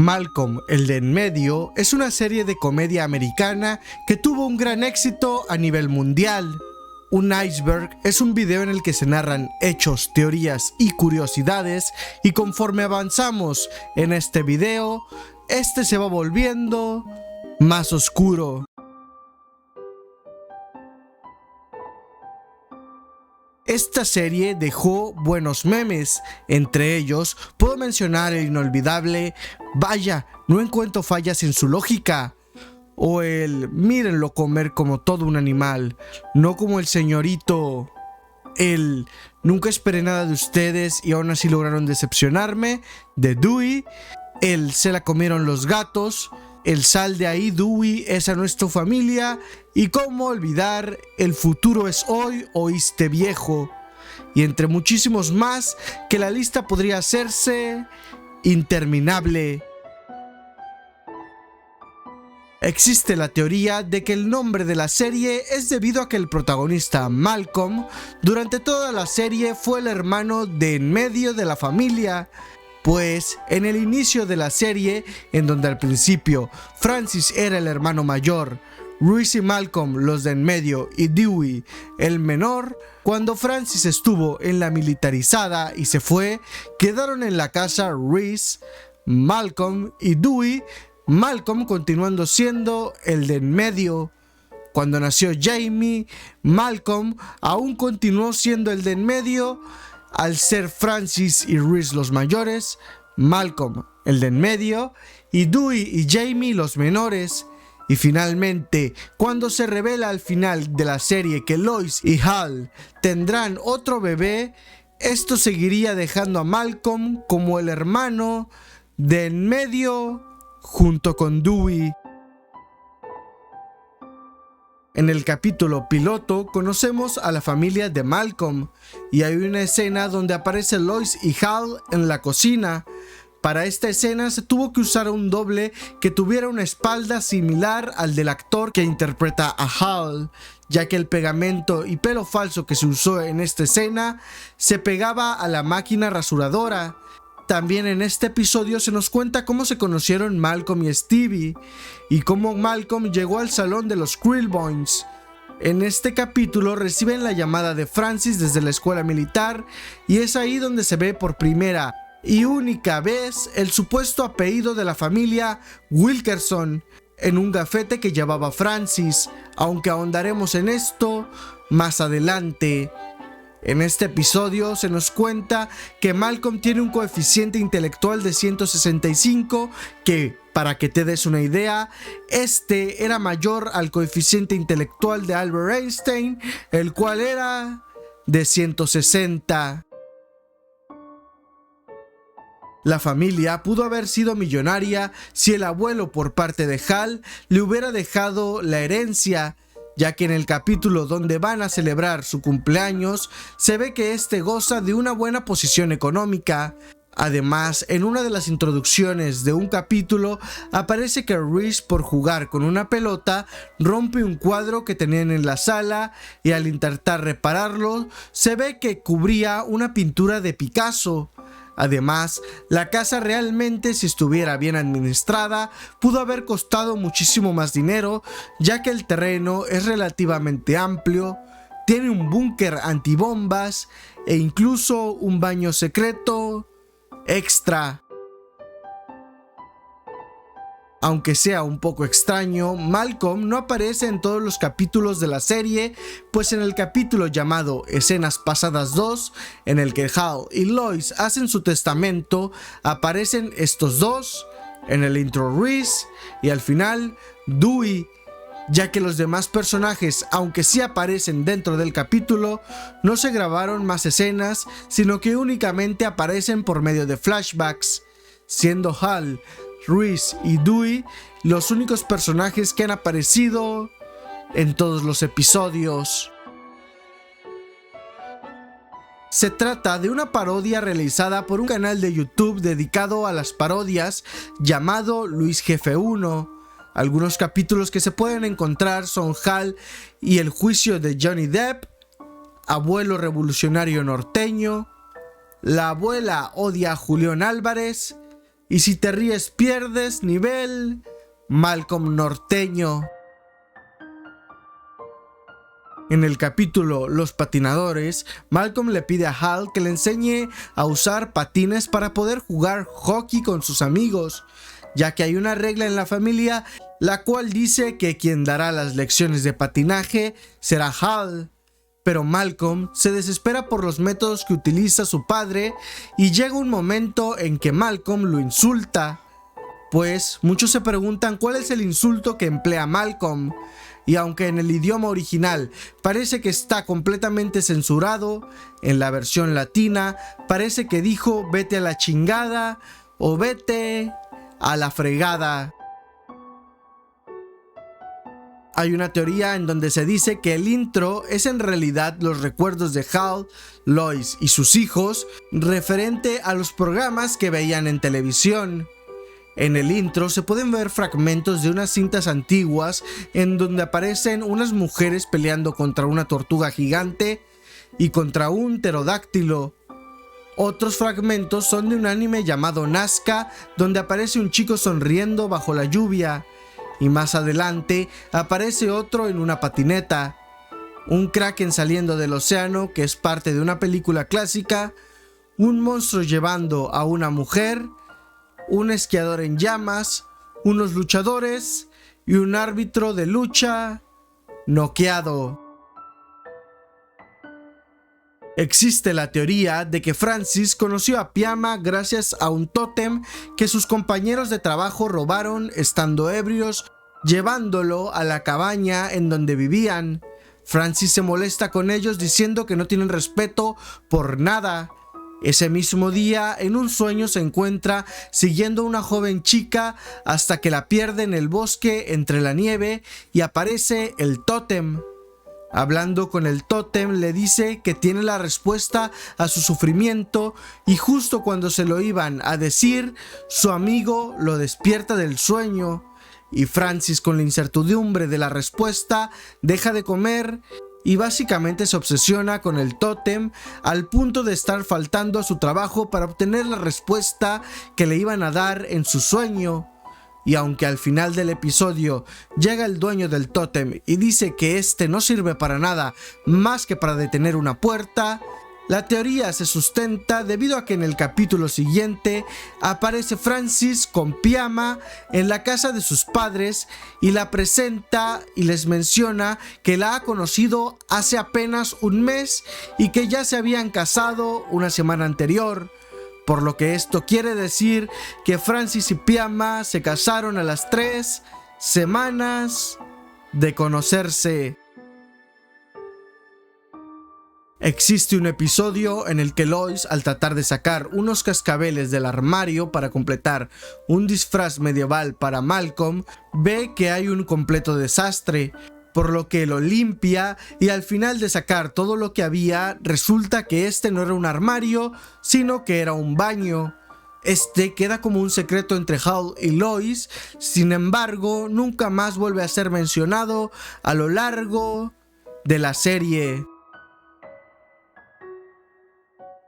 Malcolm, el de en medio, es una serie de comedia americana que tuvo un gran éxito a nivel mundial. Un iceberg es un video en el que se narran hechos, teorías y curiosidades, y conforme avanzamos en este video, este se va volviendo más oscuro. Esta serie dejó buenos memes, entre ellos puedo mencionar el inolvidable "Vaya, no encuentro fallas en su lógica", o el "Mírenlo comer como todo un animal, no como el señorito", el "Nunca esperé nada de ustedes y aún así lograron decepcionarme", de Dewey, el "Se la comieron los gatos", el "Sal de ahí, Dewey, esa no es tu familia", y cómo olvidar "El futuro es hoy, oíste viejo", y entre muchísimos más que la lista podría hacerse interminable. Existe la teoría de que el nombre de la serie es debido a que el protagonista Malcolm durante toda la serie fue el hermano de en medio de la familia, pues en el inicio de la serie, en donde al principio Francis era el hermano mayor, Reese y Malcolm los de en medio y Dewey el menor, cuando Francis estuvo en la militarizada y se fue, quedaron en la casa Reese, Malcolm y Dewey, Malcolm continuando siendo el de en medio. Cuando nació Jamie, Malcolm aún continuó siendo el de en medio. Al ser Francis y Reese los mayores, Malcolm el de en medio y Dewey y Jamie los menores. Y finalmente, cuando se revela al final de la serie que Lois y Hal tendrán otro bebé, esto seguiría dejando a Malcolm como el hermano de en medio junto con Dewey. En el capítulo piloto conocemos a la familia de Malcolm y hay una escena donde aparece Lois y Hal en la cocina. Para esta escena se tuvo que usar un doble que tuviera una espalda similar al del actor que interpreta a Hal, ya que el pegamento y pelo falso que se usó en esta escena se pegaba a la máquina rasuradora. También en este episodio se nos cuenta cómo se conocieron Malcolm y Stevie y cómo Malcolm llegó al salón de los Krillbones. En este capítulo reciben la llamada de Francis desde la escuela militar y es ahí donde se ve por primera y única vez el supuesto apellido de la familia Wilkerson en un gafete que llevaba Francis, aunque ahondaremos en esto más adelante. En este episodio se nos cuenta que Malcolm tiene un coeficiente intelectual de 165 que, para que te des una idea, este era mayor al coeficiente intelectual de Albert Einstein, el cual era de 160. La familia pudo haber sido millonaria si el abuelo por parte de Hal le hubiera dejado la herencia, ya que en el capítulo donde van a celebrar su cumpleaños se ve que este goza de una buena posición económica. Además, en una de las introducciones de un capítulo aparece que Reese, por jugar con una pelota, rompe un cuadro que tenían en la sala y al intentar repararlo se ve que cubría una pintura de Picasso. Además, la casa realmente, si estuviera bien administrada, pudo haber costado muchísimo más dinero, ya que el terreno es relativamente amplio, tiene un búnker antibombas e incluso un baño secreto extra. Aunque sea un poco extraño, Malcolm no aparece en todos los capítulos de la serie, pues en el capítulo llamado Escenas Pasadas 2, en el que Hal y Lois hacen su testamento, aparecen estos dos, en el intro Reese y al final Dewey, ya que los demás personajes, aunque sí aparecen dentro del capítulo, no se grabaron más escenas, sino que únicamente aparecen por medio de flashbacks, siendo Hal, Reese y Dewey los únicos personajes que han aparecido en todos los episodios. Se trata de una parodia realizada por un canal de YouTube dedicado a las parodias llamado Luis Jefe 1. Algunos capítulos que se pueden encontrar son Hal y el juicio de Johnny Depp, Abuelo Revolucionario Norteño, La abuela odia a Julián Álvarez y si te ríes pierdes nivel Malcolm norteño. En el capítulo Los patinadores, Malcolm le pide a Hal que le enseñe a usar patines para poder jugar hockey con sus amigos, ya que hay una regla en la familia la cual dice que quien dará las lecciones de patinaje será Hal. Pero Malcolm se desespera por los métodos que utiliza su padre y llega un momento en que Malcolm lo insulta. Pues muchos se preguntan cuál es el insulto que emplea Malcolm, y aunque en el idioma original parece que está completamente censurado, en la versión latina parece que dijo vete a la chingada o vete a la fregada. Hay una teoría en donde se dice que el intro es en realidad los recuerdos de Hal, Lois y sus hijos referente a los programas que veían en televisión. En el intro se pueden ver fragmentos de unas cintas antiguas en donde aparecen unas mujeres peleando contra una tortuga gigante y contra un pterodáctilo. Otros fragmentos son de un anime llamado Nazca, donde aparece un chico sonriendo bajo la lluvia, y más adelante aparece otro en una patineta, un kraken saliendo del océano que es parte de una película clásica, un monstruo llevando a una mujer, un esquiador en llamas, unos luchadores y un árbitro de lucha noqueado. Existe la teoría de que Francis conoció a Pyama gracias a un tótem que sus compañeros de trabajo robaron estando ebrios, llevándolo a la cabaña en donde vivían. Francis se molesta con ellos diciendo que no tienen respeto por nada. Ese mismo día, en un sueño, se encuentra siguiendo a una joven chica hasta que la pierde en el bosque entre la nieve y aparece el tótem. Hablando con el tótem le dice que tiene la respuesta a su sufrimiento y justo cuando se lo iban a decir, su amigo lo despierta del sueño y Francis, con la incertidumbre de la respuesta, deja de comer y básicamente se obsesiona con el tótem al punto de estar faltando a su trabajo para obtener la respuesta que le iban a dar en su sueño. Y aunque al final del episodio llega el dueño del tótem y dice que este no sirve para nada más que para detener una puerta, la teoría se sustenta debido a que en el capítulo siguiente aparece Francis con Pyama en la casa de sus padres y la presenta y les menciona que la ha conocido hace apenas un mes y que ya se habían casado una semana anterior. Por lo que esto quiere decir que Francis y Pyama se casaron a las 3 semanas de conocerse. Existe un episodio en el que Lois, al tratar de sacar unos cascabeles del armario para completar un disfraz medieval para Malcolm, ve que hay un completo desastre, por lo que lo limpia y al final de sacar todo lo que había, resulta que este no era un armario, sino que era un baño. Este queda como un secreto entre Hal y Lois, sin embargo, nunca más vuelve a ser mencionado a lo largo de la serie.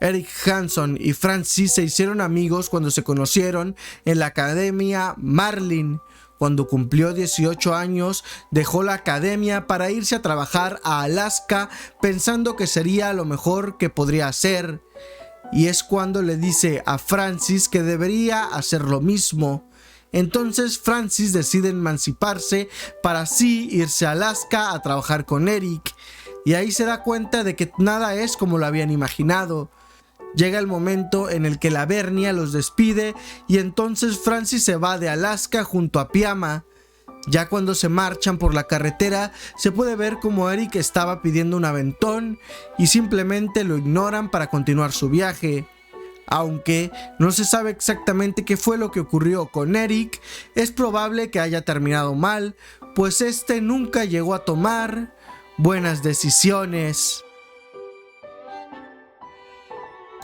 Eric Hanson y Francis se hicieron amigos cuando se conocieron en la academia Marlin. Cuando cumplió 18 años, dejó la academia para irse a trabajar a Alaska pensando que sería lo mejor que podría hacer. Y es cuando le dice a Francis que debería hacer lo mismo. Entonces Francis decide emanciparse para así irse a Alaska a trabajar con Eric. Y ahí se da cuenta de que nada es como lo habían imaginado. Llega el momento en el que la Bernia los despide y entonces Francis se va de Alaska junto a Pyama. Ya cuando se marchan por la carretera se puede ver como Eric estaba pidiendo un aventón y simplemente lo ignoran para continuar su viaje. Aunque no se sabe exactamente qué fue lo que ocurrió con Eric, es probable que haya terminado mal, pues este nunca llegó a tomar buenas decisiones.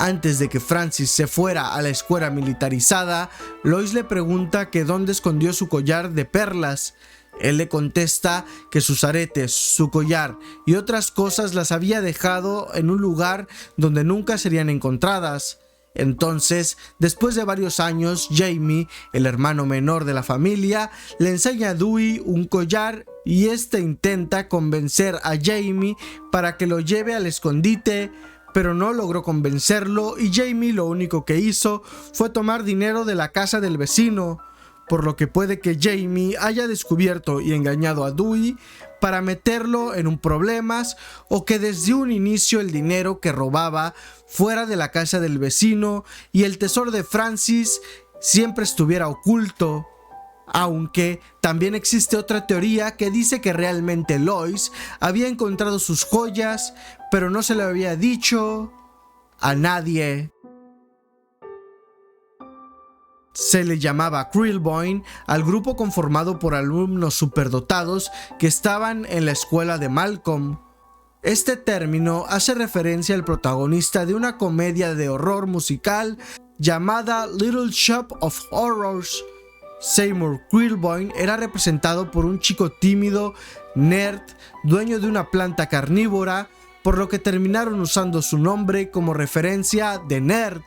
Antes de que Francis se fuera a la escuela militarizada, Lois le pregunta que dónde escondió su collar de perlas. Él le contesta que sus aretes, su collar y otras cosas las había dejado en un lugar donde nunca serían encontradas. Entonces, después de varios años, Jamie, el hermano menor de la familia, le enseña a Dewey un collar y este intenta convencer a Jamie para que lo lleve al escondite, pero no logró convencerlo y Jamie lo único que hizo fue tomar dinero de la casa del vecino, por lo que puede que Jamie haya descubierto y engañado a Dewey para meterlo en un problemas, o que desde un inicio el dinero que robaba fuera de la casa del vecino y el tesoro de Francis siempre estuviera oculto. Aunque también existe otra teoría que dice que realmente Lois había encontrado sus joyas, pero no se lo había dicho a nadie. Se le llamaba Krillbone al grupo conformado por alumnos superdotados que estaban en la escuela de Malcolm. Este término hace referencia al protagonista de una comedia de horror musical llamada Little Shop of Horrors. Seymour Krillbone era representado por un chico tímido, nerd, dueño de una planta carnívora, por lo que terminaron usando su nombre como referencia de nerd.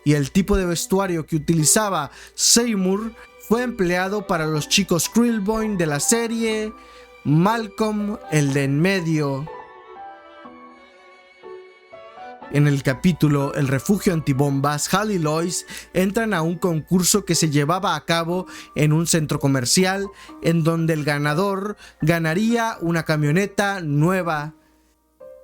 Y el tipo de vestuario que utilizaba Seymour fue empleado para los chicos Krillbone de la serie Malcolm el de en medio. En el capítulo El refugio antibombas, Hal y Lois entran a un concurso que se llevaba a cabo en un centro comercial, en donde el ganador ganaría una camioneta nueva.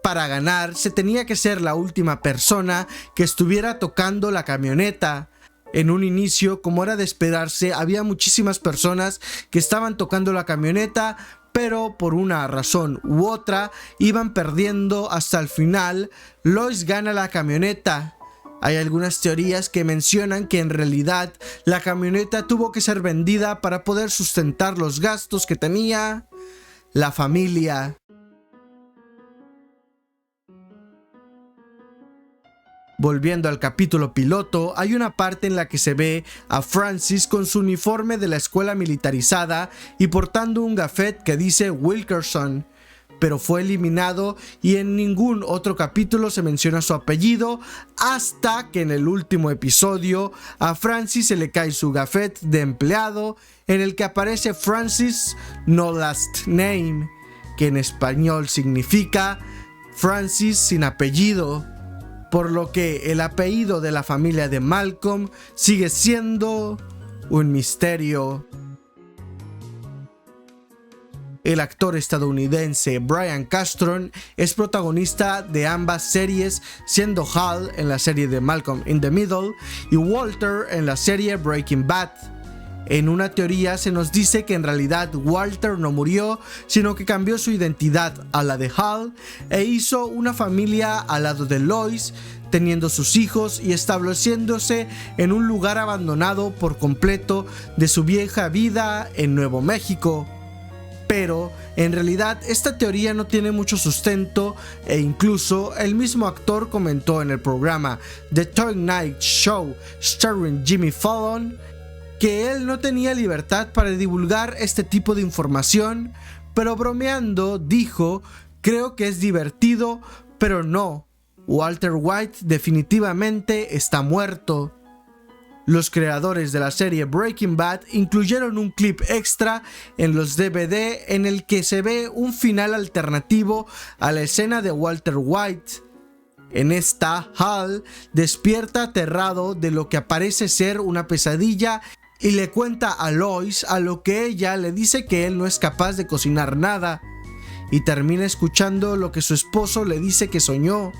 Para ganar, se tenía que ser la última persona que estuviera tocando la camioneta. En un inicio, como era de esperarse, había muchísimas personas que estaban tocando la camioneta, pero por una razón u otra iban perdiendo hasta el final. Lois gana la camioneta. Hay algunas teorías que mencionan que en realidad la camioneta tuvo que ser vendida para poder sustentar los gastos que tenía la familia. Volviendo al capítulo piloto, hay una parte en la que se ve a Francis con su uniforme de la escuela militarizada y portando un gafet que dice Wilkerson, pero fue eliminado y en ningún otro capítulo se menciona su apellido, hasta que en el último episodio a Francis se le cae su gafet de empleado en el que aparece Francis No Last Name, que en español significa Francis sin apellido. Por lo que el apellido de la familia de Malcolm sigue siendo un misterio. El actor estadounidense Bryan Cranston es protagonista de ambas series, siendo Hal en la serie de Malcolm in the Middle y Walter en la serie Breaking Bad. En una teoría se nos dice que en realidad Walter no murió, sino que cambió su identidad a la de Hal e hizo una familia al lado de Lois, teniendo sus hijos y estableciéndose en un lugar abandonado por completo de su vieja vida en Nuevo México. Pero en realidad esta teoría no tiene mucho sustento e incluso el mismo actor comentó en el programa The Tonight Show starring Jimmy Fallon que él no tenía libertad para divulgar este tipo de información, pero bromeando dijo: "Creo que es divertido, pero no, Walter White definitivamente está muerto". Los creadores de la serie Breaking Bad incluyeron un clip extra en los DVD en el que se ve un final alternativo a la escena de Walter White. En esta, Hal despierta aterrado de lo que parece ser una pesadilla y le cuenta a Lois, a lo que ella le dice que él no es capaz de cocinar nada, y termina escuchando lo que su esposo le dice que soñó.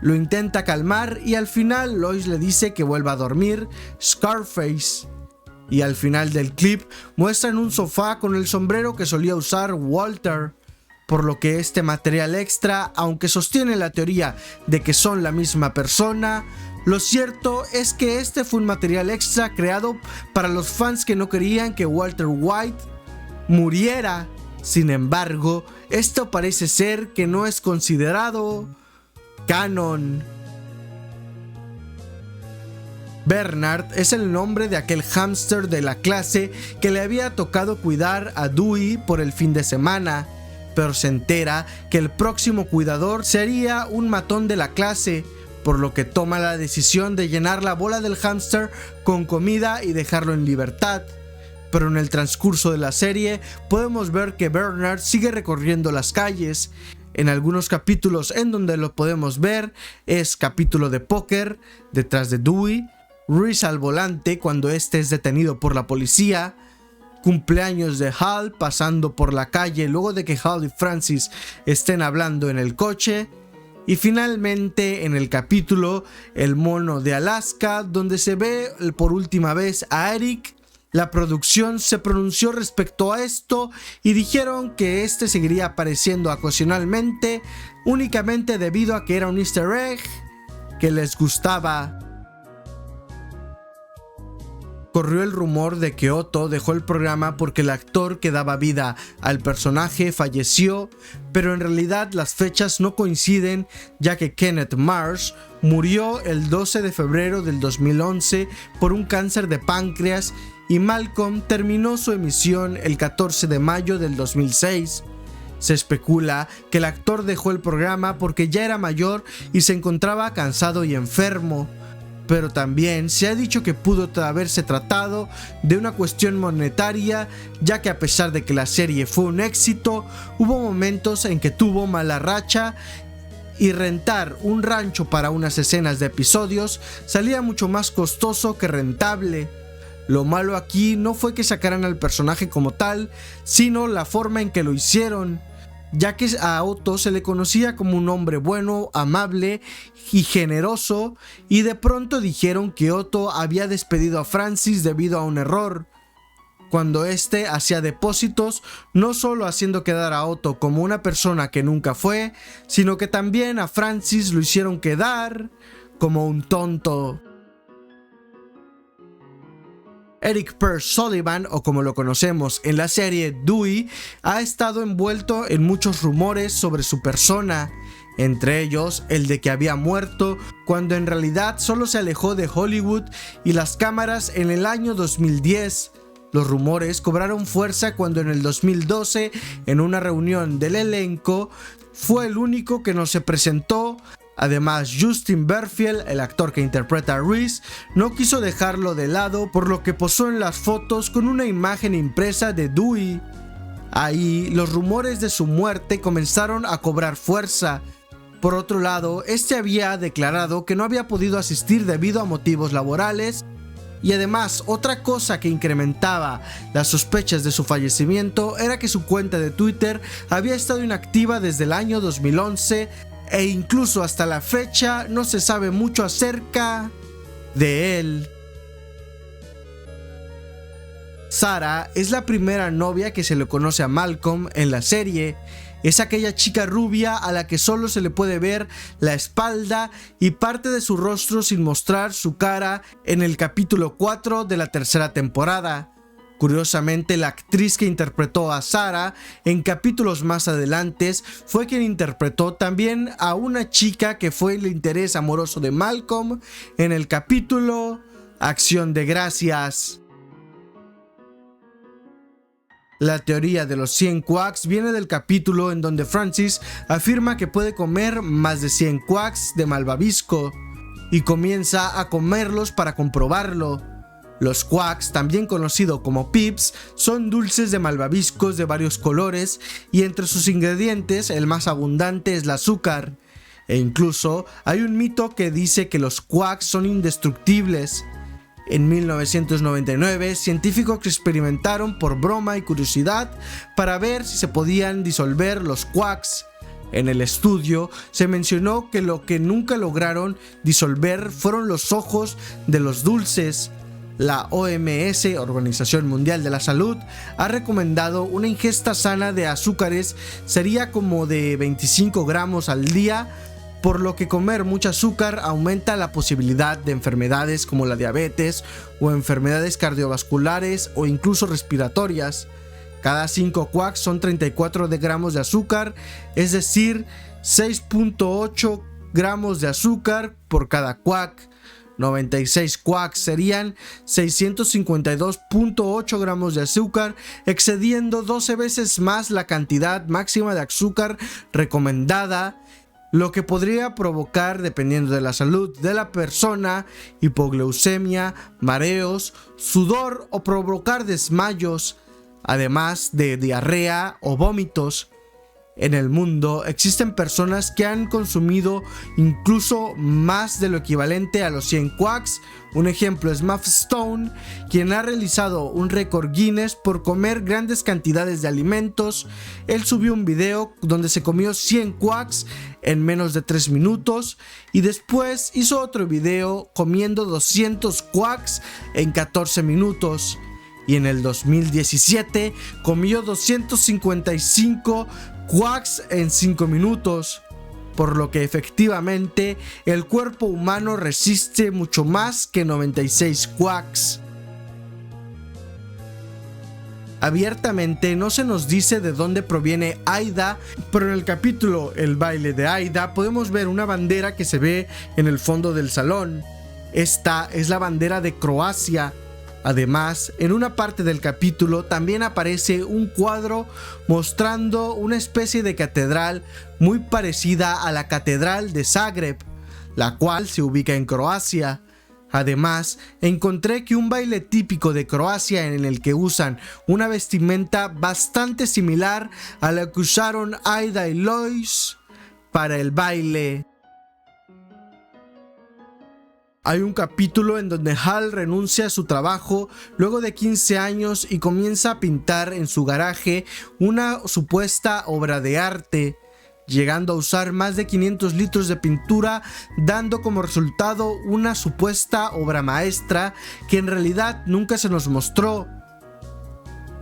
Lo intenta calmar y al final Lois le dice que vuelva a dormir Scarface. Y al final del clip muestran un sofá con el sombrero que solía usar Walter, por lo que este material extra, aunque sostiene la teoría de que son la misma persona, lo cierto es que este fue un material extra creado para los fans que no querían que Walter White muriera. Sin embargo, esto parece ser que no es considerado canon. Bernard es el nombre de aquel hámster de la clase que le había tocado cuidar a Dewey por el fin de semana, pero se entera que el próximo cuidador sería un matón de la clase, por lo que toma la decisión de llenar la bola del hámster con comida y dejarlo en libertad. Pero en el transcurso de la serie podemos ver que Bernard sigue recorriendo las calles. En algunos capítulos en donde lo podemos ver es capítulo de póker detrás de Dewey, Reese al volante cuando este es detenido por la policía, cumpleaños de Hal pasando por la calle luego de que Hal y Francis estén hablando en el coche, y finalmente en el capítulo El mono de Alaska, donde se ve por última vez a Eric. La producción se pronunció respecto a esto y dijeron que este seguiría apareciendo ocasionalmente únicamente debido a que era un easter egg que les gustaba. Corrió el rumor de que Otto dejó el programa porque el actor que daba vida al personaje falleció, pero en realidad las fechas no coinciden, ya que Kenneth Marsh murió el 12 de febrero del 2011 por un cáncer de páncreas y Malcolm terminó su emisión el 14 de mayo del 2006. Se especula que el actor dejó el programa porque ya era mayor y se encontraba cansado y enfermo. Pero también se ha dicho que pudo haberse tratado de una cuestión monetaria, ya que a pesar de que la serie fue un éxito, hubo momentos en que tuvo mala racha y rentar un rancho para unas escenas de episodios salía mucho más costoso que rentable. Lo malo aquí no fue que sacaran al personaje como tal, sino la forma en que lo hicieron, ya que a Otto se le conocía como un hombre bueno, amable y generoso, y de pronto dijeron que Otto había despedido a Francis debido a un error, cuando este hacía depósitos, no solo haciendo quedar a Otto como una persona que nunca fue, sino que también a Francis lo hicieron quedar como un tonto. Eric Pearce Sullivan, o como lo conocemos en la serie Dewey, ha estado envuelto en muchos rumores sobre su persona, entre ellos el de que había muerto, cuando en realidad solo se alejó de Hollywood y las cámaras en el año 2010. Los rumores cobraron fuerza cuando en el 2012, en una reunión del elenco, fue el único que no se presentó. Además, Justin Berfield, el actor que interpreta a Reese, no quiso dejarlo de lado, por lo que posó en las fotos con una imagen impresa de Dewey. Ahí, los rumores de su muerte comenzaron a cobrar fuerza. Por otro lado, este había declarado que no había podido asistir debido a motivos laborales. Y además, otra cosa que incrementaba las sospechas de su fallecimiento era que su cuenta de Twitter había estado inactiva desde el año 2011, e incluso hasta la fecha no se sabe mucho acerca de él. Sarah es la primera novia que se le conoce a Malcolm en la serie. Es aquella chica rubia a la que solo se le puede ver la espalda y parte de su rostro sin mostrar su cara en el capítulo 4 de la tercera temporada. Curiosamente, la actriz que interpretó a Sarah en capítulos más adelante fue quien interpretó también a una chica que fue el interés amoroso de Malcolm en el capítulo Acción de Gracias. La teoría de los 100 quacks viene del capítulo en donde Francis afirma que puede comer más de 100 quacks de malvavisco y comienza a comerlos para comprobarlo. Los quacks, también conocidos como pips, son dulces de malvaviscos de varios colores y entre sus ingredientes el más abundante es el azúcar. E incluso hay un mito que dice que los quacks son indestructibles. En 1999, científicos experimentaron por broma y curiosidad para ver si se podían disolver los quacks. En el estudio se mencionó que lo que nunca lograron disolver fueron los ojos de los dulces. La OMS, Organización Mundial de la Salud, ha recomendado una ingesta sana de azúcares sería como de 25 gramos al día, por lo que comer mucho azúcar aumenta la posibilidad de enfermedades como la diabetes o enfermedades cardiovasculares o incluso respiratorias. Cada 5 quacks son 34 gramos de azúcar, es decir, 6.8 gramos de azúcar por cada quack. 96 quacks serían 652.8 gramos de azúcar, excediendo 12 veces más la cantidad máxima de azúcar recomendada. lo que podría provocar, dependiendo de la salud de la persona, hipoglucemia, mareos, sudor o provocar desmayos, además de diarrea o vómitos. En el mundo existen personas que han consumido incluso más de lo equivalente a los 100 quacks. Un ejemplo es Matt Stone, quien ha realizado un récord Guinness por comer grandes cantidades de alimentos. Él subió un video donde se comió 100 quacks en menos de 3 minutos y después hizo otro video comiendo 200 quacks en 14 minutos. Y en el 2017 comió 255 quacks en 5 minutos, por lo que efectivamente el cuerpo humano resiste mucho más que 96 quacks. Abiertamente no se nos dice de dónde proviene Aida, pero en el capítulo El baile de Aida podemos ver una bandera que se ve en el fondo del salón. Esta es la bandera de Croacia. Además, en una parte del capítulo también aparece un cuadro mostrando una especie de catedral muy parecida a la catedral de Zagreb, la cual se ubica en Croacia. Además, encontré que un baile típico de Croacia en el que usan una vestimenta bastante similar a la que usaron Aida y Lois para el baile. Hay un capítulo en donde Hal renuncia a su trabajo luego de 15 años y comienza a pintar en su garaje una supuesta obra de arte, llegando a usar más de 500 litros de pintura, dando como resultado una supuesta obra maestra que en realidad nunca se nos mostró.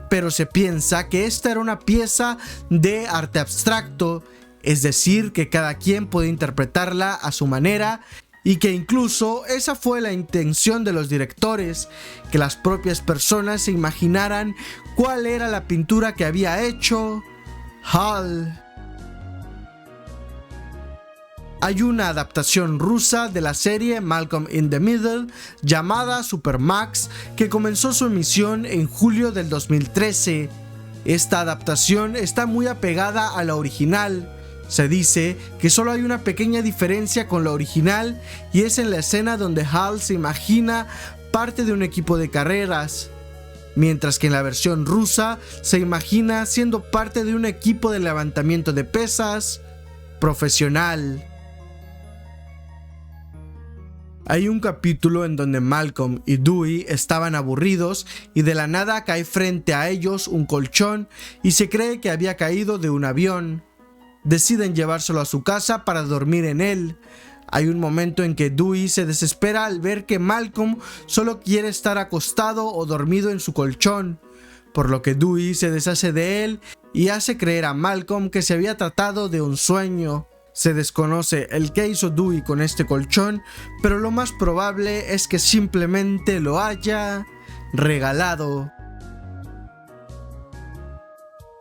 Pero se piensa que esta era una pieza de arte abstracto, es decir, que cada quien puede interpretarla a su manera, y que incluso esa fue la intención de los directores, que las propias personas se imaginaran cuál era la pintura que había hecho Hal. Hay una adaptación rusa de la serie Malcolm in the Middle llamada Supermax que comenzó su emisión en julio del 2013. Esta adaptación está muy apegada a la original. Se dice que solo hay una pequeña diferencia con la original y es en la escena donde Hal se imagina parte de un equipo de carreras, mientras que en la versión rusa se imagina siendo parte de un equipo de levantamiento de pesas profesional. Hay un capítulo en donde Malcolm y Dewey estaban aburridos y de la nada cae frente a ellos un colchón y se cree que había caído de un avión. Deciden llevárselo a su casa para dormir en él. Hay un momento en que Dewey se desespera al ver que Malcolm solo quiere estar acostado o dormido en su colchón, por lo que Dewey se deshace de él y hace creer a Malcolm que se había tratado de un sueño. Se desconoce el que hizo Dewey con este colchón, pero lo más probable es que simplemente lo haya regalado.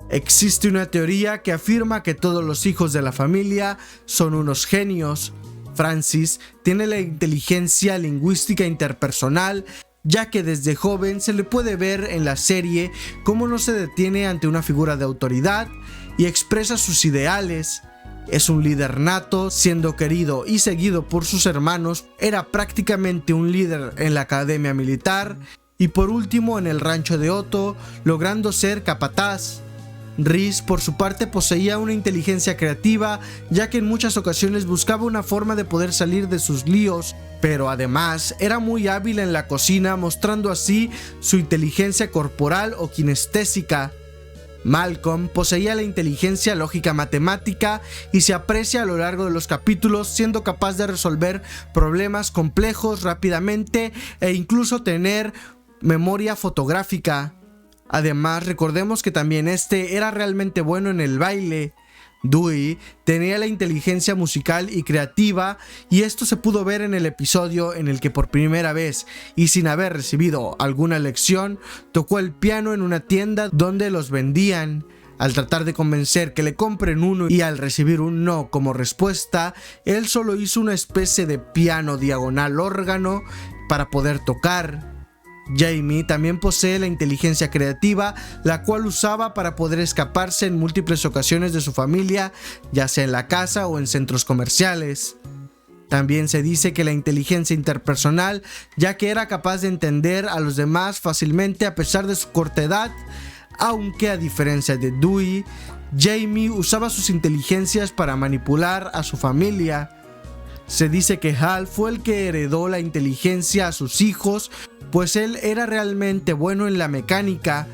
Existe una teoría que afirma que todos los hijos de la familia son unos genios. Francis tiene la inteligencia lingüística interpersonal, ya que desde joven se le puede ver en la serie cómo no se detiene ante una figura de autoridad y expresa sus ideales. Es un líder nato, siendo querido y seguido por sus hermanos, era prácticamente un líder en la academia militar y por último en el rancho de Otto, logrando ser capataz. Rhys por su parte poseía una inteligencia creativa, ya que en muchas ocasiones buscaba una forma de poder salir de sus líos, pero además era muy hábil en la cocina, mostrando así su inteligencia corporal o kinestésica. Malcolm poseía la inteligencia lógica matemática y se aprecia a lo largo de los capítulos, siendo capaz de resolver problemas complejos rápidamente e incluso tener memoria fotográfica. Además, recordemos que también este era realmente bueno en el baile. Dewey tenía la inteligencia musical y creativa, y esto se pudo ver en el episodio en el que por primera vez y sin haber recibido alguna lección, tocó el piano en una tienda donde los vendían. Al tratar de convencer que le compren uno y al recibir un no como respuesta, él solo hizo una especie de piano diagonal órgano para poder tocar. Jamie también posee la inteligencia creativa, la cual usaba para poder escaparse en múltiples ocasiones de su familia, ya sea en la casa o en centros comerciales. También se dice que la inteligencia interpersonal, ya que era capaz de entender a los demás fácilmente a pesar de su corta edad, aunque a diferencia de Dewey, Jamie usaba sus inteligencias para manipular a su familia. Se dice que Hal fue el que heredó la inteligencia a sus hijos, pues él era realmente bueno en la mecánica.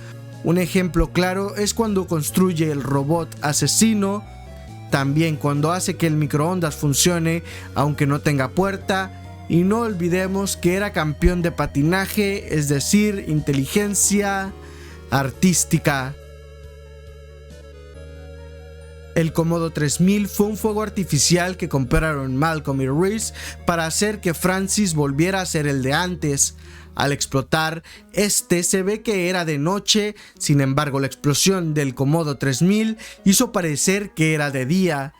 Un ejemplo claro es cuando construye el robot asesino, también cuando hace que el microondas funcione aunque no tenga puerta, y no olvidemos que era campeón de patinaje, es decir, inteligencia artística. El Commodore 3000 fue un fuego artificial que compraron Malcolm y Reese para hacer que Francis volviera a ser el de antes. Al explotar, se ve que era de noche, sin embargo la explosión del Commodore 3000 hizo parecer que era de día.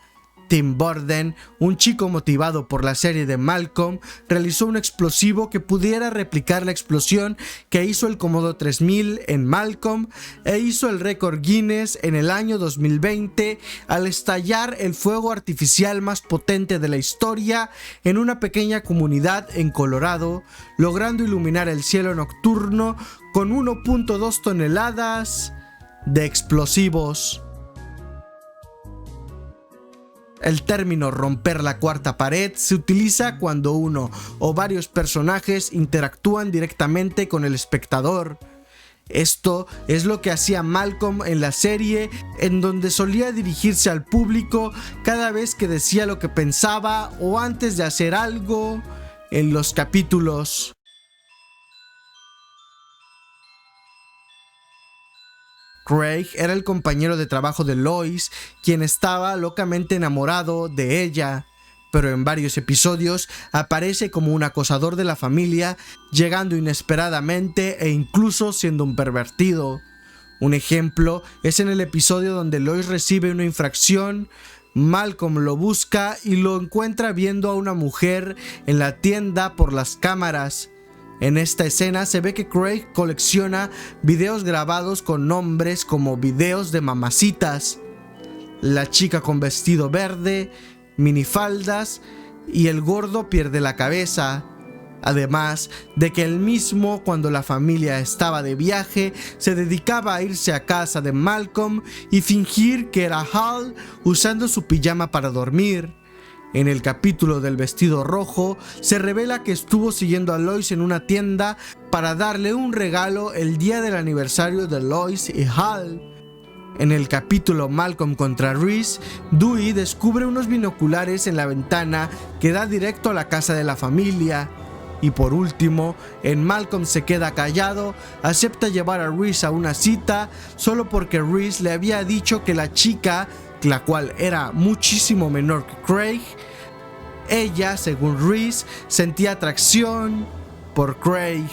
Tim Burden, un chico motivado por la serie de Malcolm, realizó un explosivo que pudiera replicar la explosión que hizo el Commodore 3000 en Malcolm e hizo el récord Guinness en el año 2020 al estallar el fuego artificial más potente de la historia en una pequeña comunidad en Colorado, logrando iluminar el cielo nocturno con 1.2 toneladas de explosivos. El término romper la cuarta pared se utiliza cuando uno o varios personajes interactúan directamente con el espectador. Esto es lo que hacía Malcolm en la serie, en donde solía dirigirse al público cada vez que decía lo que pensaba o antes de hacer algo en los capítulos. Craig era el compañero de trabajo de Lois, quien estaba locamente enamorado de ella, pero en varios episodios aparece como un acosador de la familia, llegando inesperadamente e incluso siendo un pervertido. Un ejemplo es en el episodio donde Lois recibe una infracción. Malcolm lo busca y lo encuentra viendo a una mujer en la tienda por las cámaras. En esta escena se ve que Craig colecciona videos grabados con nombres como videos de mamacitas, la chica con vestido verde, minifaldas y el gordo pierde la cabeza. Además de que él mismo, cuando la familia estaba de viaje, se dedicaba a irse a casa de Malcolm y fingir que era Hal usando su pijama para dormir. En el capítulo del vestido rojo, se revela que estuvo siguiendo a Lois en una tienda para darle un regalo el día del aniversario de Lois y Hal. En el capítulo Malcolm contra Reese, Dewey descubre unos binoculares en la ventana que da directo a la casa de la familia. Y por último, en Malcolm se queda callado, acepta llevar a Reese a una cita solo porque Reese le había dicho que la chica, la cual era muchísimo menor que Craig, ella, según Reese, sentía atracción por Craig.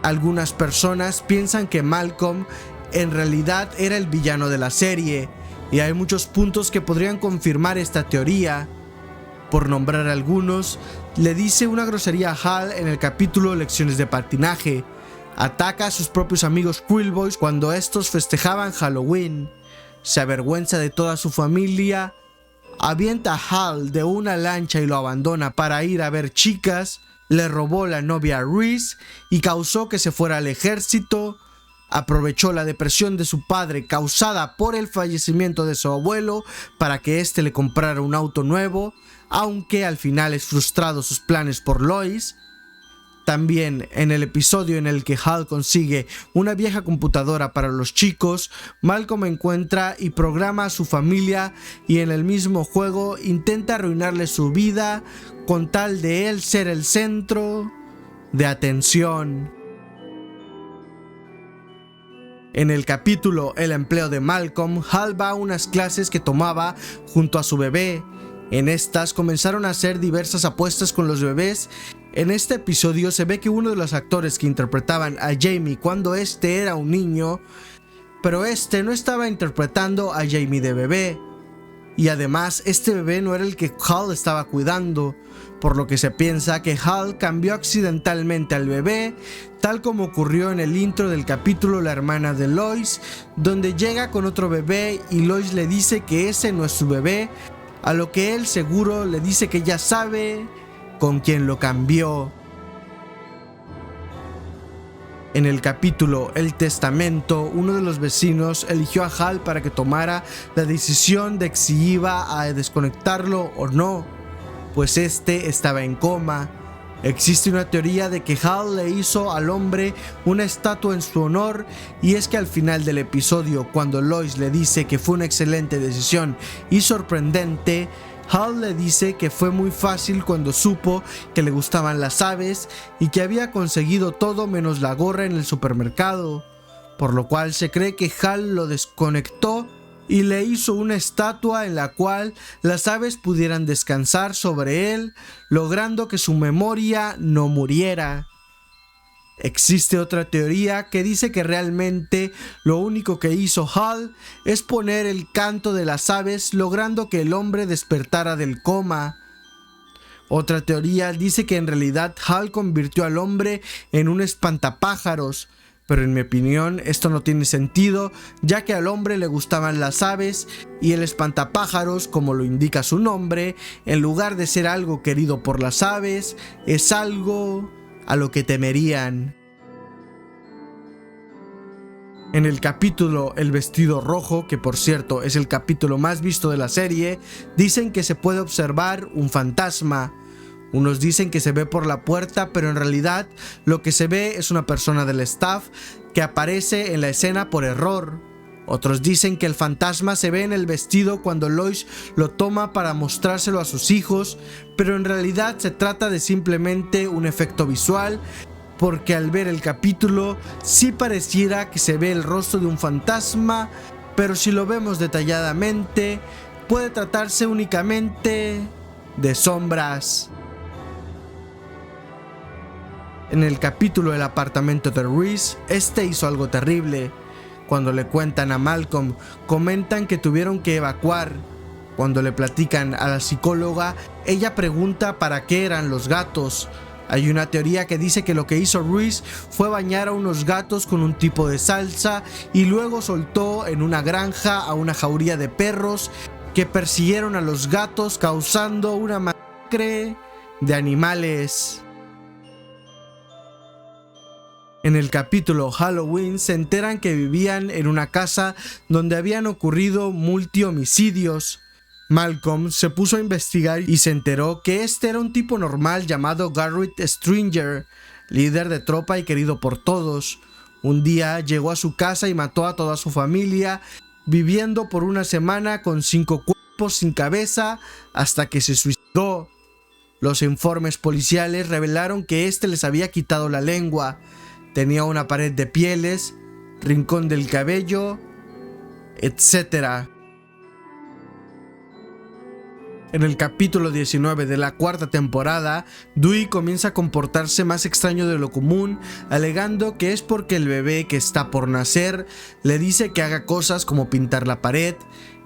Algunas personas piensan que Malcolm en realidad era el villano de la serie, y hay muchos puntos que podrían confirmar esta teoría. Por nombrar algunos, le dice una grosería a Hal en el capítulo Lecciones de patinaje. Ataca a sus propios amigos Quill Boys cuando estos festejaban Halloween. Se avergüenza de toda su familia. Avienta a Hal de una lancha y lo abandona para ir a ver chicas. Le robó la novia a Reese y causó que se fuera al ejército. Aprovechó la depresión de su padre causada por el fallecimiento de su abuelo para que éste le comprara un auto nuevo, aunque al final es frustrado sus planes por Lois. También en el episodio en el que Hal consigue una vieja computadora para los chicos, Malcolm encuentra y programa a su familia y en el mismo juego intenta arruinarle su vida con tal de él ser el centro de atención. En el capítulo El empleo de Malcolm, Hal va a unas clases que tomaba junto a su bebé. En estas comenzaron a hacer diversas apuestas con los bebés. En este episodio se ve que uno de los actores que interpretaban a Jamie cuando era un niño, pero no estaba interpretando a Jamie de bebé. y además este bebé no era el que Hal estaba cuidando, por lo que se piensa que Hal cambió accidentalmente al bebé, tal como ocurrió en el intro del capítulo La hermana de Lois, donde llega con otro bebé y Lois le dice que ese no es su bebé, a lo que él seguro le dice que ya sabe con quién lo cambió. En el capítulo El Testamento, uno de los vecinos eligió a Hal para que tomara la decisión de si iba a desconectarlo o no, pues este estaba en coma. Existe una teoría de que Hal le hizo al hombre una estatua en su honor, y es que al final del episodio, cuando Lois le dice que fue una excelente decisión y sorprendente, Hal le dice que fue muy fácil cuando supo que le gustaban las aves y que había conseguido todo menos la gorra en el supermercado, por lo cual se cree que Hal lo desconectó y le hizo una estatua en la cual las aves pudieran descansar sobre él, logrando que su memoria no muriera. Existe otra teoría que dice que realmente lo único que hizo Hal es poner el canto de las aves, logrando que el hombre despertara del coma. Otra teoría dice que en realidad Hal convirtió al hombre en un espantapájaros, pero en mi opinión esto no tiene sentido, ya que al hombre le gustaban las aves y el espantapájaros, como lo indica su nombre, en lugar de ser algo querido por las aves, es algo a lo que temerían. En el capítulo El vestido rojo, que por cierto es el capítulo más visto de la serie, dicen que se puede observar un fantasma. Unos dicen que se ve por la puerta, pero en realidad lo que se ve es una persona del staff que aparece en la escena por error. Otros dicen que el fantasma se ve en el vestido cuando Lois lo toma para mostrárselo a sus hijos, pero en realidad se trata de simplemente un efecto visual, porque al ver el capítulo sí pareciera que se ve el rostro de un fantasma, pero si lo vemos detalladamente puede tratarse únicamente de sombras. En el capítulo El apartamento de Reese, este hizo algo terrible. Cuando le cuentan a Malcolm, comentan que tuvieron que evacuar. Cuando le platican a la psicóloga, ella pregunta para qué eran los gatos. Hay una teoría que dice que lo que hizo Reese fue bañar a unos gatos con un tipo de salsa y luego soltó en una granja a una jauría de perros que persiguieron a los gatos, causando una masacre de animales. En el capítulo Halloween se enteran que vivían en una casa donde habían ocurrido multihomicidios. Malcolm se puso a investigar y se enteró que este era un tipo normal llamado Garrett Stringer, líder de tropa y querido por todos. Un día llegó a su casa y mató a toda su familia, viviendo por una semana con 5 cuerpos sin cabeza hasta que se suicidó. Los informes policiales revelaron que este les había quitado la lengua. Tenía una pared de pieles, rincón del cabello, etc. En el capítulo 19 de la 4ª temporada, Dewey comienza a comportarse más extraño de lo común, alegando que es porque el bebé que está por nacer le dice que haga cosas como pintar la pared,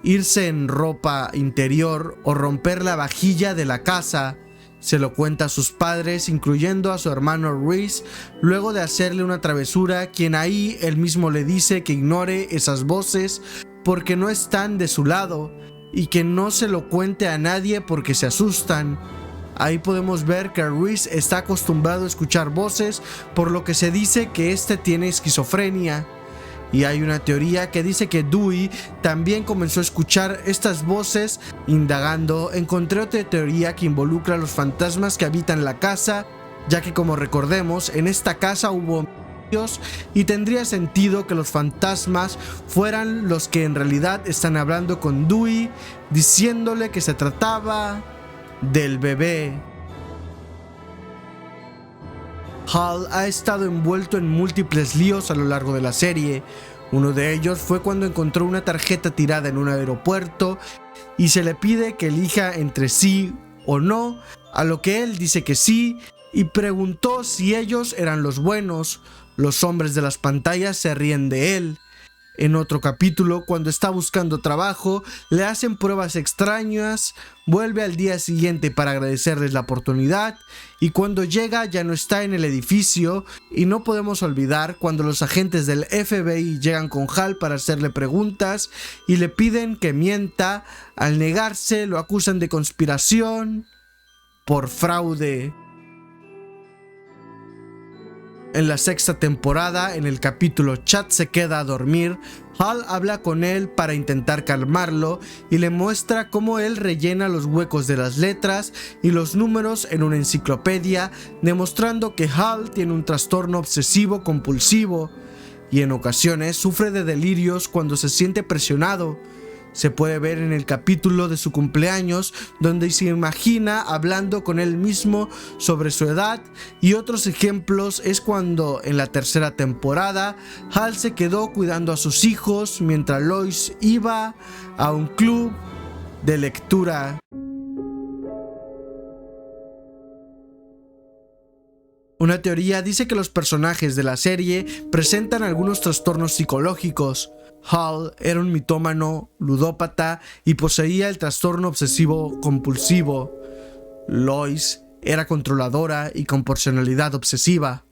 irse en ropa interior o romper la vajilla de la casa. Se lo cuenta a sus padres, incluyendo a su hermano Reese, luego de hacerle una travesura, quien ahí él mismo le dice que ignore esas voces porque no están de su lado y que no se lo cuente a nadie porque se asustan. Ahí podemos ver que Reese está acostumbrado a escuchar voces, por lo que se dice que este tiene esquizofrenia. Y hay una teoría que dice que Dewey también comenzó a escuchar estas voces. Indagando, encontré otra teoría que involucra a los fantasmas que habitan la casa, ya que, como recordemos, en esta casa hubo homicidios y tendría sentido que los fantasmas fueran los que en realidad están hablando con Dewey, diciéndole que se trataba del bebé. Hal ha estado envuelto en múltiples líos a lo largo de la serie. Uno de ellos fue cuando encontró una tarjeta tirada en un aeropuerto y se le pide que elija entre sí o no, a lo que él dice que sí, y preguntó si ellos eran los buenos. Los hombres de las pantallas se ríen de él. En otro capítulo, cuando está buscando trabajo, le hacen pruebas extrañas, vuelve al día siguiente para agradecerles la oportunidad y cuando llega ya no está en el edificio y no podemos olvidar cuando los agentes del FBI llegan con Hal para hacerle preguntas y le piden que mienta. Al negarse lo acusan de conspiración por fraude. En la sexta temporada, en el capítulo Chad se queda a dormir, Hal habla con él para intentar calmarlo y le muestra cómo él rellena los huecos de las letras y los números en una enciclopedia, demostrando que Hal tiene un trastorno obsesivo compulsivo y en ocasiones sufre de delirios cuando se siente presionado. Se puede ver en el capítulo de su cumpleaños donde se imagina hablando con él mismo sobre su edad, y otros ejemplos es cuando en la tercera temporada Hal se quedó cuidando a sus hijos mientras Lois iba a un club de lectura. Una teoría dice que los personajes de la serie presentan algunos trastornos psicológicos. Hal era un mitómano, ludópata y poseía el trastorno obsesivo compulsivo. Lois era controladora y con personalidad obsesiva.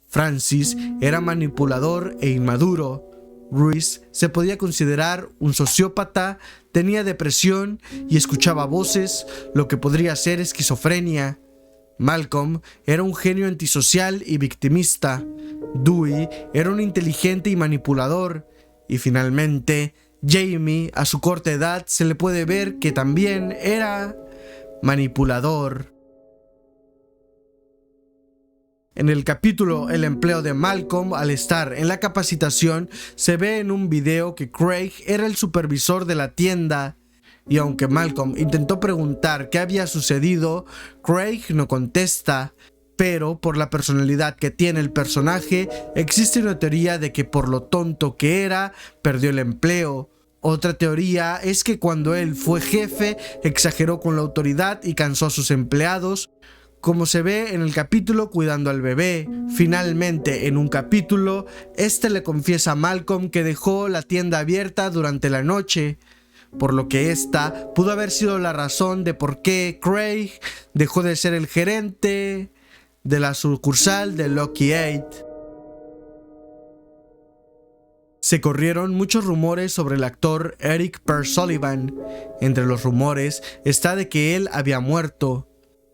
Francis era manipulador e inmaduro. Reese se podía considerar un sociópata, tenía depresión y escuchaba voces, lo que podría ser esquizofrenia. Malcolm era un genio antisocial y victimista. Dewey era un inteligente y manipulador. Y finalmente, Jamie, a su corta edad, se le puede ver que también era manipulador. En el capítulo El empleo de Malcolm, al estar en la capacitación, se ve en un video que Craig era el supervisor de la tienda. Y aunque Malcolm intentó preguntar qué había sucedido, Craig no contesta. Pero por la personalidad que tiene el personaje, existe una teoría de que por lo tonto que era, perdió el empleo. Otra teoría es que cuando él fue jefe, exageró con la autoridad y cansó a sus empleados, como se ve en el capítulo Cuidando al bebé. Finalmente, en un capítulo, le confiesa a Malcolm que dejó la tienda abierta durante la noche, por lo que esta pudo haber sido la razón de por qué Craig dejó de ser el gerente de la sucursal de Lucky 8. Se corrieron muchos rumores sobre el actor Eric Pearl Sullivan. Entre los rumores está de que él había muerto,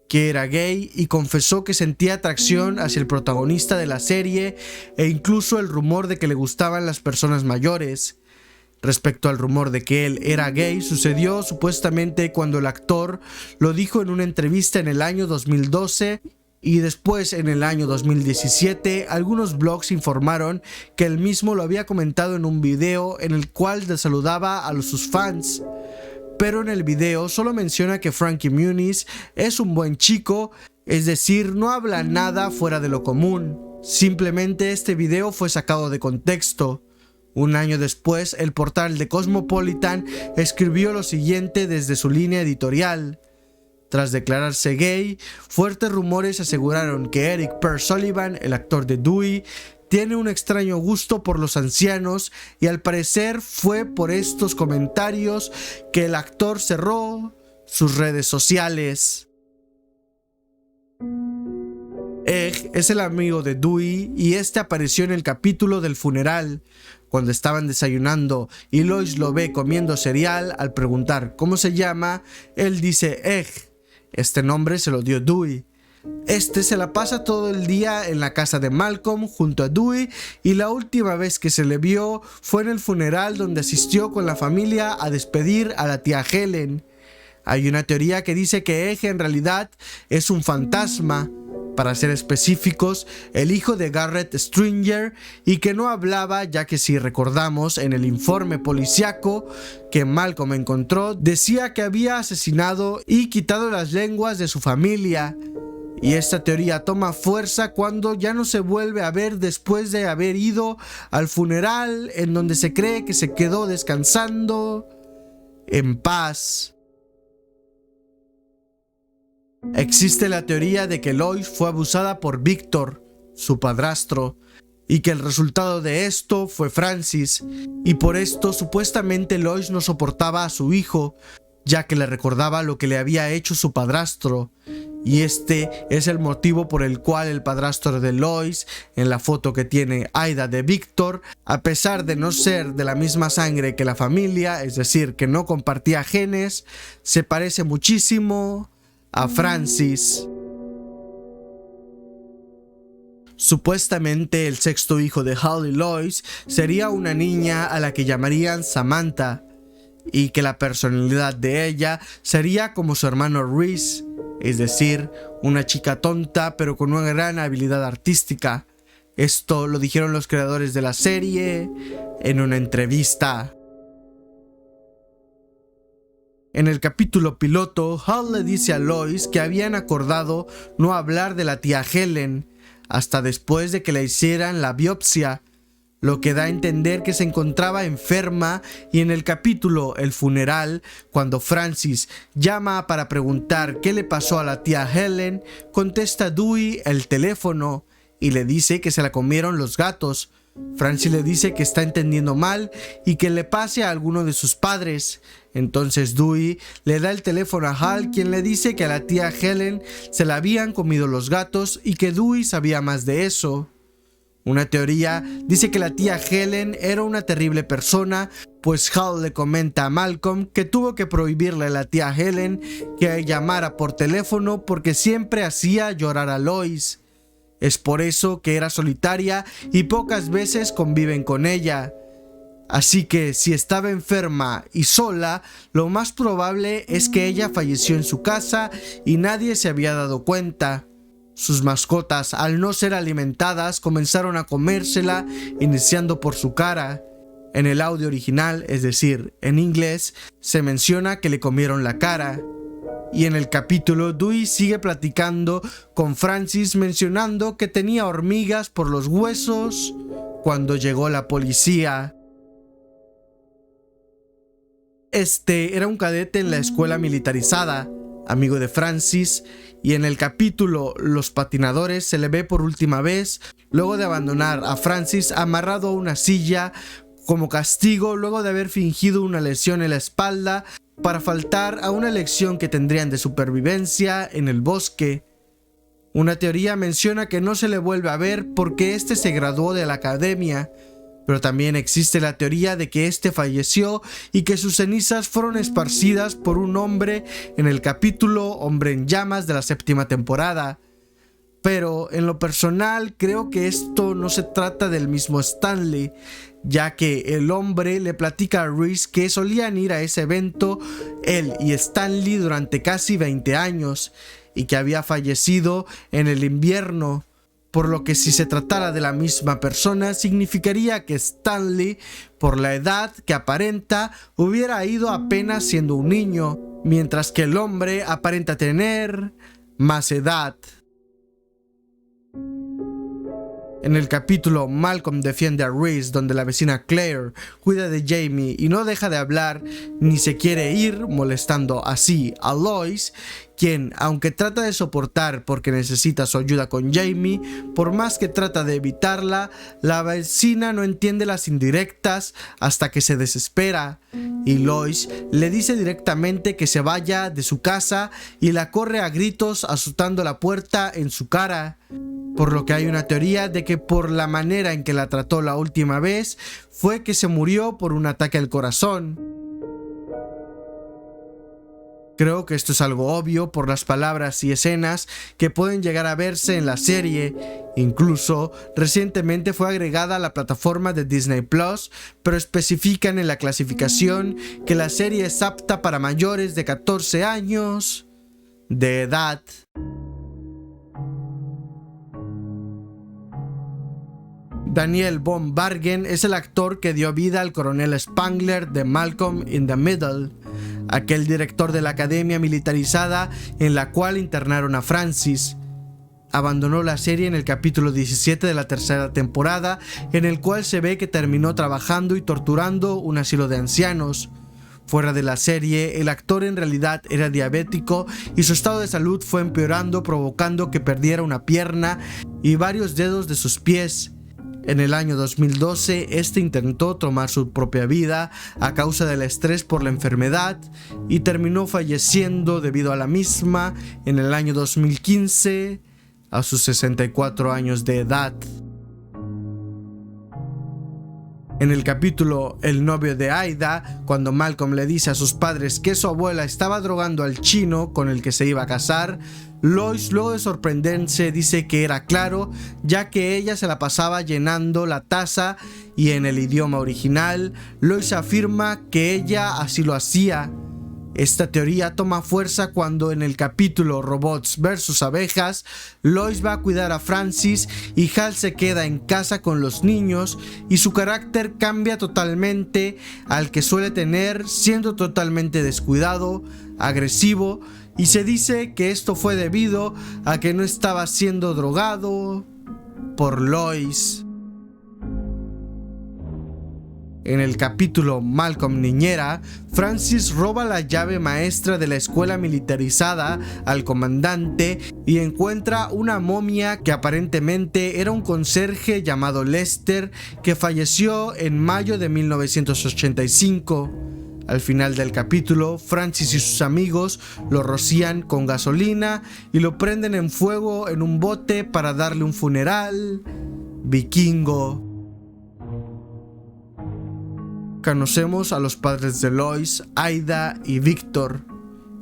que era gay y confesó que sentía atracción hacia el protagonista de la serie, e incluso el rumor de que le gustaban las personas mayores. Respecto al rumor de que él era gay, sucedió supuestamente cuando el actor lo dijo en una entrevista en el año 2012, y después en el año 2017 algunos blogs informaron que él mismo lo había comentado en un video en el cual saludaba a sus fans. Pero en el video solo menciona que Frankie Muniz es un buen chico, es decir, no habla nada fuera de lo común. Simplemente este video fue sacado de contexto. Un año después, el portal The Cosmopolitan escribió lo siguiente desde su línea editorial. Tras declararse gay, fuertes rumores aseguraron que Eric Pearl Sullivan, el actor de Dewey, tiene un extraño gusto por los ancianos, y al parecer fue por estos comentarios que el actor cerró sus redes sociales. Egg es el amigo de Dewey y este apareció en el capítulo del funeral. Cuando estaban desayunando y Lois lo ve comiendo cereal, al preguntar cómo se llama, él dice Egg. Este nombre se lo dio Dewey. Se la pasa todo el día en la casa de Malcolm junto a Dewey, y la última vez que se le vio fue en el funeral donde asistió con la familia a despedir a la tía Helen. Hay una teoría que dice que Egg en realidad es un fantasma, para ser específicos, el hijo de Garrett Stringer, y que no hablaba, ya que si recordamos en el informe policíaco que Malcolm encontró, decía que había asesinado y quitado las lenguas de su familia. Y esta teoría toma fuerza cuando ya no se vuelve a ver después de haber ido al funeral, en donde se cree que se quedó descansando en paz. Existe la teoría de que Lois fue abusada por Victor, su padrastro. y que el resultado de esto fue Francis, y por esto supuestamente Lois no soportaba a su hijo, ya que le recordaba lo que le había hecho su padrastro, y este es el motivo por el cual el padrastro de Lois, en la foto que tiene Aida de Victor, a pesar de no ser de la misma sangre que la familia, es decir, que no compartía genes, se parece muchísimo a Francis. Supuestamente el sexto hijo de Hal y Lois sería una niña a la que llamarían Samantha, y que la personalidad de ella sería como su hermano Reese, es decir, una chica tonta pero con una gran habilidad artística. Esto lo dijeron los creadores de la serie en una entrevista. En el capítulo piloto, Hal le dice a Lois que habían acordado no hablar de la tía Helen hasta después de que le hicieran la biopsia, lo que da a entender que se encontraba enferma, y en el capítulo El funeral, cuando Francis llama para preguntar qué le pasó a la tía Helen, contesta Dewey el teléfono y le dice que se la comieron los gatos. Francis le dice que está entendiendo mal y que le pase a alguno de sus padres. Entonces Dewey le da el teléfono a Hal, quien le dice que a la tía Helen se la habían comido los gatos y que Dewey sabía más de eso. Una teoría dice que la tía Helen era una terrible persona, pues Hal le comenta a Malcolm que tuvo que prohibirle a la tía Helen que llamara por teléfono porque siempre hacía llorar a Lois. Es por eso que era solitaria y pocas veces conviven con ella. Así que si estaba enferma y sola, lo más probable es que ella falleció en su casa y nadie se había dado cuenta. Sus mascotas, al no ser alimentadas, comenzaron a comérsela, iniciando por su cara. En el audio original, es decir, en inglés, se menciona que le comieron la cara. Y en el capítulo, Dewey sigue platicando con Francis, mencionando que tenía hormigas por los huesos cuando llegó la policía. Este era un cadete en la escuela militarizada, amigo de Francis, y en el capítulo Los patinadores se le ve por última vez luego de abandonar a Francis amarrado a una silla como castigo luego de haber fingido una lesión en la espalda para faltar a una lección que tendrían de supervivencia en el bosque. Una teoría menciona que no se le vuelve a ver porque este se graduó de la academia, pero también existe la teoría de que este falleció y que sus cenizas fueron esparcidas por un hombre en el capítulo Hombre en Llamas de la 7ª temporada. Pero en lo personal creo que esto no se trata del mismo Stanley, ya que el hombre le platica a Reese que solían ir a ese evento él y Stanley durante casi 20 años y que había fallecido en el invierno. Por lo que si se tratara de la misma persona, significaría que Stanley, por la edad que aparenta, hubiera ido apenas siendo un niño, mientras que el hombre aparenta tener más edad. En el capítulo Malcolm defiende a Reese, donde la vecina Claire cuida de Jamie y no deja de hablar ni se quiere ir, molestando así a Lois, quien, aunque trata de soportar porque necesita su ayuda con Jamie, por más que trata de evitarla, la vecina no entiende las indirectas hasta que se desespera, y Lois le dice directamente que se vaya de su casa y la corre a gritos azotando la puerta en su cara. Por lo que hay una teoría de que por la manera en que la trató la última vez fue que se murió por un ataque al corazón. Creo que esto es algo obvio por las palabras y escenas que pueden llegar a verse en la serie. Incluso recientemente fue agregada a la plataforma de Disney Plus, pero especifican en la clasificación que la serie es apta para mayores de 14 años de edad. Daniel von Bargen es el actor que dio vida al coronel Spangler de Malcolm in the Middle, aquel director de la academia militarizada en la cual internaron a Francis. Abandonó la serie en el capítulo 17 de la 3ª temporada, en el cual se ve que terminó trabajando y torturando un asilo de ancianos. Fuera de la serie, el actor en realidad era diabético y su estado de salud fue empeorando, provocando que perdiera una pierna y varios dedos de sus pies. En el año 2012, este intentó tomar su propia vida a causa del estrés por la enfermedad y terminó falleciendo debido a la misma en el año 2015 a sus 64 años de edad. En el capítulo El novio de Aida, cuando Malcolm le dice a sus padres que su abuela estaba drogando al chino con el que se iba a casar, Lois, luego de sorprenderse, dice que era claro, ya que ella se la pasaba llenando la taza, y en el idioma original, Lois afirma que ella así lo hacía. Esta teoría toma fuerza cuando en el capítulo Robots vs Abejas, Lois va a cuidar a Francis y Hal se queda en casa con los niños y su carácter cambia totalmente al que suele tener, siendo totalmente descuidado, agresivo, y se dice que esto fue debido a que no estaba siendo drogado por Lois. En el capítulo Malcolm Niñera, Francis roba la llave maestra de la escuela militarizada al comandante y encuentra una momia que aparentemente era un conserje llamado Lester que falleció en mayo de 1985. Al final del capítulo, Francis y sus amigos lo rocían con gasolina y lo prenden en fuego en un bote para darle un funeral vikingo. Conocemos a los padres de Lois, Aida y Victor.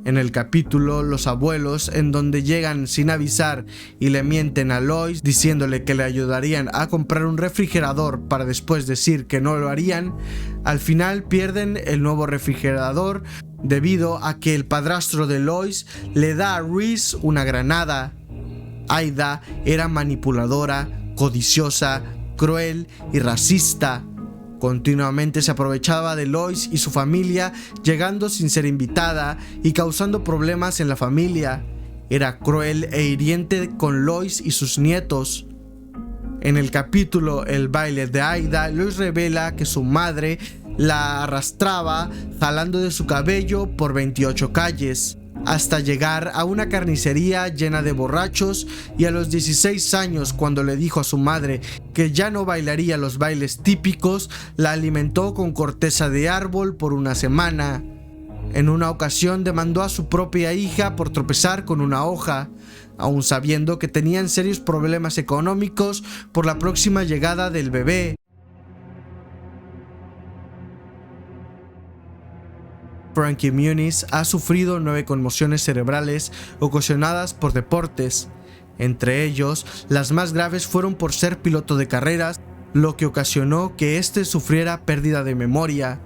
En el capítulo Los abuelos, en donde llegan sin avisar y le mienten a Lois diciéndole que le ayudarían a comprar un refrigerador para después decir que no lo harían, al final pierden el nuevo refrigerador debido a que el padrastro de Lois le da a Reese una granada. Aida era manipuladora, codiciosa, cruel y racista. Continuamente se aprovechaba de Lois y su familia, llegando sin ser invitada y causando problemas en la familia. Era cruel e hiriente con Lois y sus nietos. En el capítulo El baile de Aida, Lois revela que su madre la arrastraba jalando de su cabello por 28 calles, hasta llegar a una carnicería llena de borrachos, y a los 16 años, cuando le dijo a su madre que ya no bailaría los bailes típicos, la alimentó con corteza de árbol por una semana. En una ocasión demandó a su propia hija por tropezar con una hoja, aun sabiendo que tenían serios problemas económicos por la próxima llegada del bebé. Frankie Muniz ha sufrido 9 conmociones cerebrales ocasionadas por deportes. Entre ellos, las más graves fueron por ser piloto de carreras, lo que ocasionó que éste sufriera pérdida de memoria.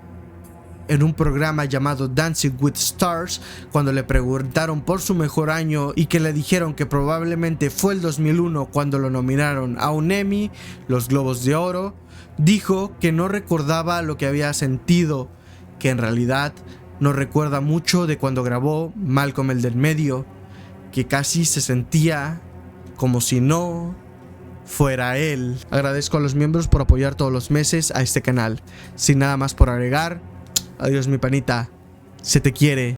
En un programa llamado Dancing with Stars, cuando le preguntaron por su mejor año y que le dijeron que probablemente fue el 2001 cuando lo nominaron a un Emmy, los Globos de Oro, dijo que no recordaba lo que había sentido, que en realidad no recuerda mucho de cuando grabó Malcolm el del medio, que casi se sentía como si no fuera él. Agradezco a los miembros por apoyar todos los meses a este canal. Sin nada más por agregar, adiós mi panita, se te quiere.